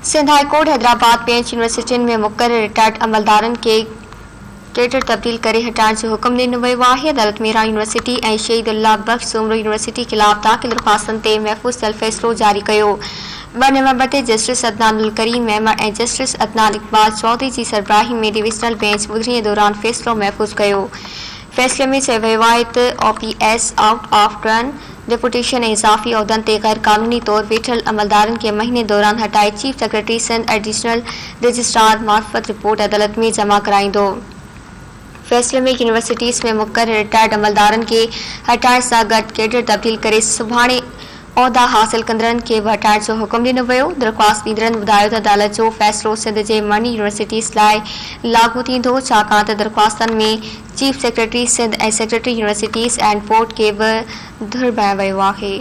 Sindh high court Hyderabad bench यूनिवर्सिटियुनि में मुक़ररु रिटायर्ड अमलदारनि खे कैडर तब्दील करे हटाइण जो हुकुम ॾिनो वियो आहे। अदालत मेरा यूनिवर्सिटी ऐं शहीदुल्लाह बख्श सूमरो यूनिवर्सिटी ख़िलाफ़ दाख़िल दरख़्वास्तनि ते महफ़ूज़ थियल फ़ैसिलो जारी कयो। 2 नवंबर ते जस्टिस अदनान उल करीम मेमण ऐं जस्टिस अदनान इक़बाल चौधरी जी सरबराही में डिविज़नल बेंच ॿुधणीअ दौरान फ़ैसिलो महफ़ूज़ कयो। फ़ैसिले में चयो वियो आहे त OPS out of turn deputation ऐं इज़ाफ़ी उहिदनि ते ग़ैर क़ानूनी तौर वेठल अमलदारनि खे महीने दौरान हटाए chief secretary Sindh additional registrar मार्फत रिपोर्ट अदालत में जमा कराईंदो। फ़ैसिले में यूनिवर्सिटीज़ में मुक़ररु रिटायर्ड अमलदारनि खे हटाइण सां गॾु कैडर तब्दील करे सुभाणे उहिदा हासिल कंदड़नि खे बि हटाइण जो हुकुम ॾिनो वियो। दरख़्वास्त ॾींदड़नि ॿुधायो त अदालत जो फ़ैसिलो सिंध जे मनी यूनिवर्सिटीज़ लाइ लागू थींदो, छाकाणि त दरख़्वास्तनि में चीफ सेक्रेटरी सिंध ऐं सेक्रेटरी यूनिवर्सिटीज़ एंड बोर्ड खे बि धुरॿायो वियो आहे।